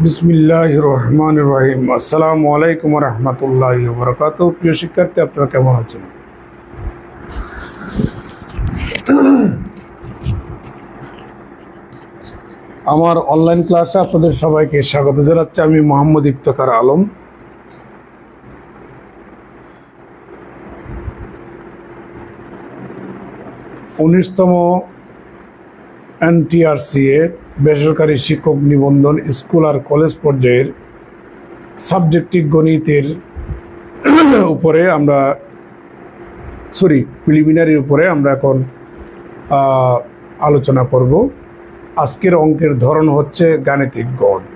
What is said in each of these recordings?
বিসমিল্লাহির রহমানির রহিম। আসসালামু আলাইকুম ওয়া রাহমাতুল্লাহি ওয়া বারাকাতুহু। প্রিয় শিক্ষার্থী, আপনারা কেমন আছেন? আমার অনলাইন ক্লাসে আপনাদের সবাইকে স্বাগত জানাচ্ছি। আমি মোহাম্মদ ইফতেখার আলম। উনিশতম NTRCA বেসরকারি শিক্ষক নিবন্ধন স্কুল আর কলেজ পর্যায়ের সাবজেক্টিভ গণিতের উপরে আমরা প্রিলিমিনারির উপরে আমরা এখন আলোচনা করব। আজকের অঙ্কের ধরন হচ্ছে গাণিতিক গড়।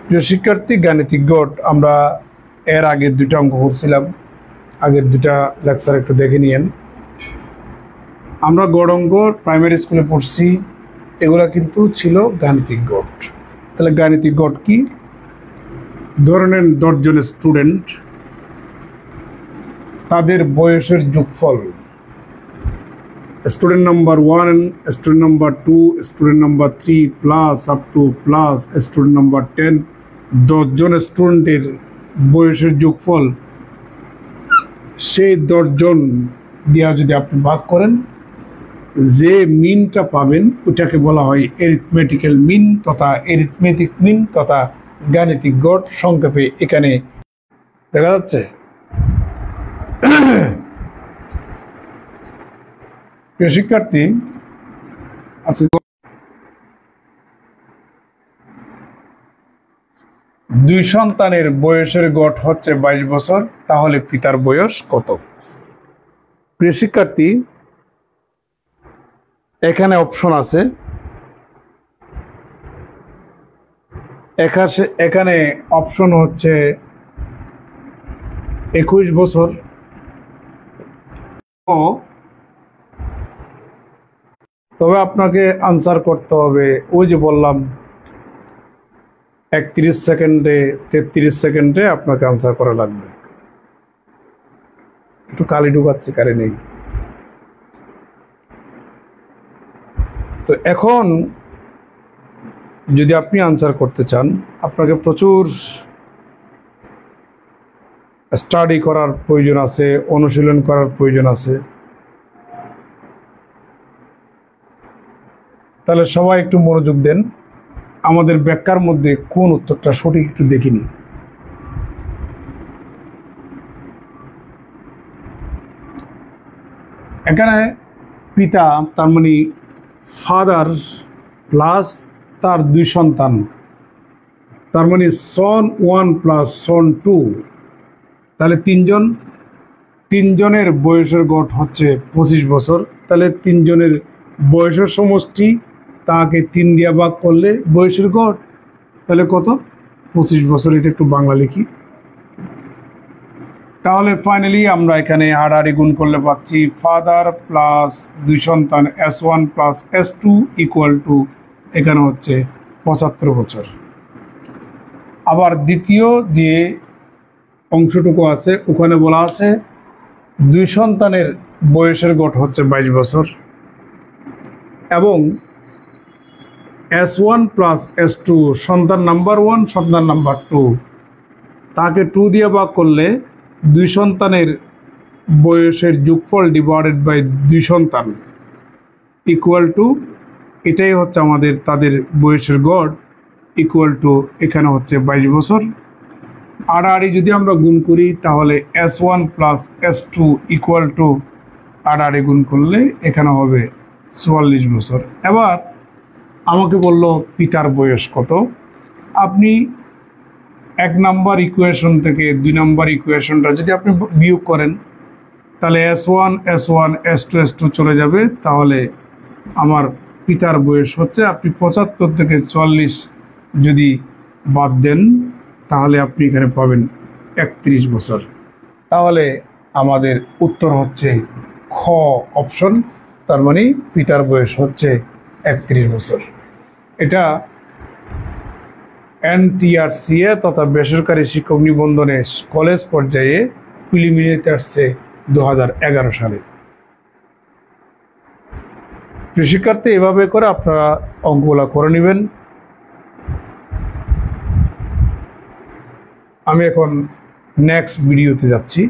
প্রিয় শিক্ষার্থী, গাণিতিক গড় আমরা এর আগের দুইটা অঙ্ক করছিলাম। আগের দুটা লেকচার একটু দেখে নিয়েন। আমরা গড় অঙ্ক প্রাইমারি স্কুলে পড়ছি, এগুলা কিন্তু ছিল গাণিতিক গড়। তাহলে গাণিতিক গড় কি? ধরেন 10 জন স্টুডেন্ট, তাদের বয়সের যোগফল student number 1, student number 2, student number 3 plus up to plus student number 10। 10 জন স্টুডেন্টের বয়সের যোগফল, সেই 10 জন দিয়া যদি আপনি ভাগ করেন, যে মিনটা পাবেন ওটাকে বলা হয় এরিথমেটিক্যাল মিন তথা এরিথমেটিক মিন তথা গাণিতিক গড়। সংক্ষেপে এখানে দেখা যাচ্ছে। প্রিয় শিক্ষার্থী, আজকে 2 সন্তানের বয়সের গড় হচ্ছে 22 বছর, তাহলে পিতার বয়স কত? প্রিয় শিক্ষার্থী, এখানে অপশন আছে। এখানে অপশন হচ্ছে 21 বছর, তবে আপনাকে আনসার করতে হবে ওই যে বললাম 31 সেকেন্ডে 33 সেকেন্ডে আপনাকে আনসার করা লাগবে। একটু কালি ঢুকাচ্ছি, কারে নেই। তো এখন যদি আপনি আনসার করতে চান, আপনাকে প্রচুর স্টাডি করার প্রয়োজন আছে, অনুশীলন করার প্রয়োজন আছে। তাহলে সবাই একটু মনোযোগ দেন। আমাদের ব্যাখ্যার মধ্যে কোন উত্তরটা সঠিক একটু দেখিনি। এখানে পিতা, তার মানে ফাদার প্লাস তার 2 সন্তান, তার মানে সন 1 প্লাস সন 2, তাহলে 3 জনের বয়সের গড় হচ্ছে 25 বছর। তাহলে 3 জনের বয়সের সমষ্টি, তাকে 3 দিয়ে ভাগ করলে বয়সের গড়, তাহলে কত? 25 বছর। এটা একটু বাংলা লিখি। তাহলে ফাইনালি আমরা এখানে হাড়াহাড়ি গুণ করলে পাচ্ছি ফাদার প্লাস 2 সন্তান S1 plus S2 equal to এখানে হচ্ছে 75 বছর। আবার দ্বিতীয় যে অংশটুকু আছে ওখানে বলা আছে 2 সন্তানের বয়সের গড় হচ্ছে 22 বছর এবং S1 প্লাস S2 সন্তান নাম্বার 1 সন্তান নাম্বার 2, তাকে 2 দিয়ে ভাগ করলে 2 সন্তানের বয়সের যোগফল ডিভাইডেড বাই 2 সন্তান ইকুয়াল টু, এটাই হচ্ছে আমাদের তাদের বয়সের গড়, ইকুয়াল টু এখানে হচ্ছে 22 বছর। আড়াআড়ি যদি আমরা গুণ করি তাহলে S1 plus S2 equal to আড়াআড়ি গুণ করলে এখানে হবে 44 বছর। এবার আমাকে বলল পিতার বয়স কত। আপনি 1 নাম্বার ইকুয়েশন থেকে 2 নাম্বার ইকুয়েশনটা যদি আপনি বিয়োগ করেন, তাহলে S1 S2 S2 চলে যাবে। তাহলে আমার পিতার বয়স হচ্ছে, আপনি 75 থেকে 44 যদি বাদ দেন তাহলে আপনি এখানে পাবেন 31 বছর। তাহলে আমাদের উত্তর হচ্ছে খ অপশন, তার মানে পিতার বয়স হচ্ছে 31 বছর। এটা NTRCA তথা বেসরকারি শিক্ষক নিবন্ধনে কলেজ পর্যায়ে প্রিলিমিনারিতে আসছে 2011 সালে। প্রিয় শিক্ষার্থী, এভাবে করে আপনারা অঙ্কগুলো করে নেবেন। আমি এখন নেক্সট ভিডিওতে যাচ্ছি।